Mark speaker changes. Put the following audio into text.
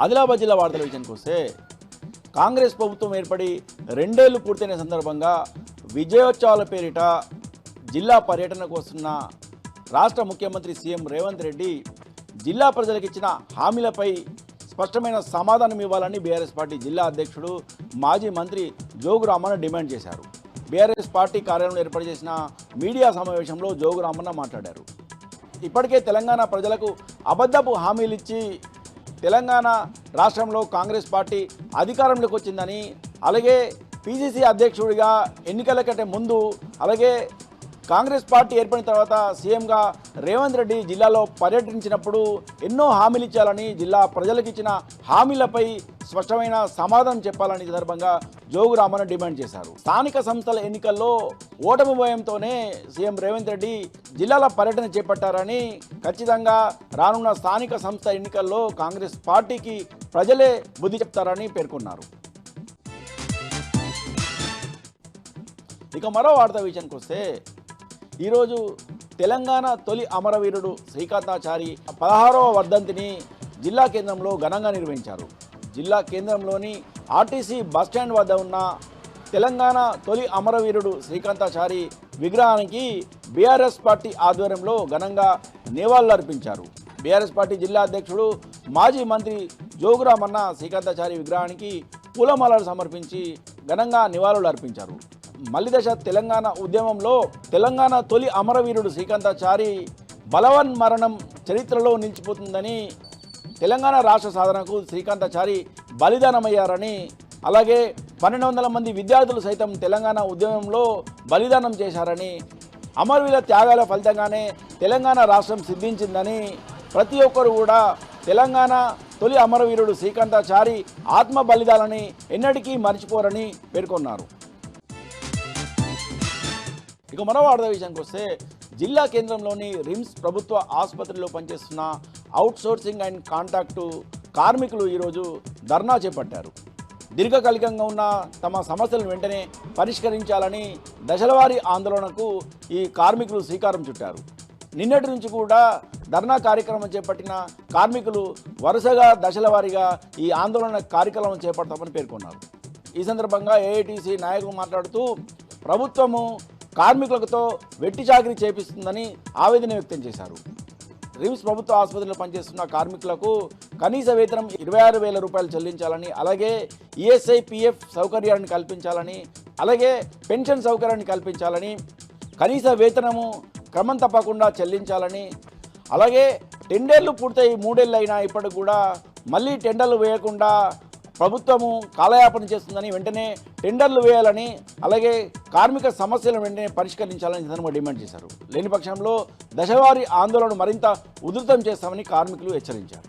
Speaker 1: ఆదిలాబాద్ జిల్లా వార్తల విషయానికి వస్తే కాంగ్రెస్ ప్రభుత్వం ఏర్పడి 2 ఏళ్లు పూర్తయిన సందర్భంగా విజయోత్సవాల పేరిట జిల్లా పర్యటనకు వస్తున్న రాష్ట్ర ముఖ్యమంత్రి సీఎం రేవంత్ రెడ్డి జిల్లా ప్రజలకు ఇచ్చిన హామీలపై స్పష్టమైన సమాధానం ఇవ్వాలని బీఆర్ఎస్ పార్టీ జిల్లా అధ్యక్షుడు మాజీ మంత్రి జోగు రామన్న డిమాండ్ చేశారు. బీఆర్ఎస్ పార్టీ కార్యాలయంలో ఏర్పాటు చేసిన మీడియా సమావేశంలో జోగు రామన్న మాట్లాడారు. ఇప్పటికే తెలంగాణ ప్రజలకు అబద్ధపు హామీలు ఇచ్చి తెలంగాణ రాష్ట్రంలో కాంగ్రెస్ పార్టీ అధికారంలోకి వచ్చిందని, అలాగే పీసీసీ అధ్యక్షుడిగా ఎన్నికల కంటే ముందు, అలాగే కాంగ్రెస్ పార్టీ ఏర్పడిన తర్వాత సీఎంగా రేవంత్ రెడ్డి జిల్లాలో పర్యటించినప్పుడు ఎన్నో హామీలు ఇచ్చాలని, జిల్లా ప్రజలకు ఇచ్చిన హామీలపై స్పష్టమైన సమాధానం చెప్పాలని సందర్భంగా జోగు రామన్న డిమాండ్ చేశారు. స్థానిక సంస్థల ఎన్నికల్లో ఓటమి భయంతోనే సీఎం రేవంత్ రెడ్డి జిల్లాల పర్యటన చేపట్టారని, ఖచ్చితంగా రానున్న స్థానిక సంస్థ ఎన్నికల్లో కాంగ్రెస్ పార్టీకి ప్రజలే బుద్ధి చెప్తారని పేర్కొన్నారు. ఇక మరో వార్త విషయానికి వస్తే ఈరోజు తెలంగాణ తొలి అమరవీరుడు శ్రీకాంతాచారి 16వ వర్ధంతిని జిల్లా కేంద్రంలో ఘనంగా నిర్వహించారు. జిల్లా కేంద్రంలోని ఆర్టీసీ బస్టాండ్ వద్ద ఉన్న తెలంగాణ తొలి అమరవీరుడు శ్రీకాంతాచారి విగ్రహానికి బీఆర్ఎస్ పార్టీ ఆధ్వర్యంలో ఘనంగా నివాళులర్పించారు. బీఆర్ఎస్ పార్టీ జిల్లా అధ్యక్షుడు మాజీ మంత్రి జోగు రామన్న శ్రీకాంతాచారి విగ్రహానికి పూలమాలలు సమర్పించి ఘనంగా నివాళులు అర్పించారు. మల్లిదశ తెలంగాణ ఉద్యమంలో తెలంగాణ తొలి అమరవీరుడు శ్రీకాంతాచారి బలవన్ మరణం చరిత్రలో నిలిచిపోతుందని, తెలంగాణ రాష్ట్ర సాధనకు శ్రీకాంతాచారి బలిదానమయ్యారని, అలాగే 1200 మంది విద్యార్థులు సైతం తెలంగాణ ఉద్యమంలో బలిదానం చేశారని, అమరవీరుల త్యాగాల ఫలితంగానే తెలంగాణ రాష్ట్రం సిద్ధించిందని, ప్రతి ఒక్కరు కూడా తెలంగాణ తొలి అమరవీరుడు శ్రీకాంతాచారి ఆత్మ బలిదానాన్ని ఎన్నటికీ మర్చిపోరని పేర్కొన్నారు. ఇక మరో వార్త విషయానికి వస్తే జిల్లా కేంద్రంలోని రిమ్స్ ప్రభుత్వ ఆసుపత్రిలో పనిచేస్తున్న అవుట్సోర్సింగ్ అండ్ కాంట్రాక్టు కార్మికులు ఈరోజు ధర్నా చేపట్టారు. దీర్ఘకాలికంగా ఉన్న తమ సమస్యలను వెంటనే పరిష్కరించాలని దశలవారీ ఆందోళనకు ఈ కార్మికులు శ్రీకారం చుట్టారు. నిన్నటి నుంచి కూడా ధర్నా కార్యక్రమం చేపట్టిన కార్మికులు వరుసగా దశలవారీగా ఈ ఆందోళన కార్యక్రమం చేపడతామని పేర్కొన్నారు. ఈ సందర్భంగా ఏఐటీసీ నాయకులు మాట్లాడుతూ ప్రభుత్వము కార్మికులతో వెట్టి చాకిరీ చేపిస్తుందని ఆవేదన వ్యక్తం చేశారు. రిమ్స్ ప్రభుత్వ ఆసుపత్రిలో పనిచేస్తున్న కార్మికులకు కనీస వేతనం 26,000 రూపాయలు చెల్లించాలని, అలాగే ఈఎస్ఐ పిఎఫ్ సౌకర్యాన్ని కల్పించాలని, అలాగే పెన్షన్ సౌకర్యాన్ని కల్పించాలని, కనీస వేతనము క్రమం తప్పకుండా చెల్లించాలని, అలాగే టెండర్లు పూర్తయి 3 ఏళ్ళు అయినా ఇప్పటికి కూడా మళ్ళీ టెండర్లు వేయకుండా ప్రభుత్వము కాలయాపన చేస్తుందని, వెంటనే టెండర్లు వేయాలని, అలాగే కార్మిక సమస్యలను వెంటనే పరిష్కరించాలని సందర్భంగా డిమాండ్ చేశారు. లేని పక్షంలో దశవారీ ఆందోళన మరింత ఉధృతం చేస్తామని కార్మికులు హెచ్చరించారు.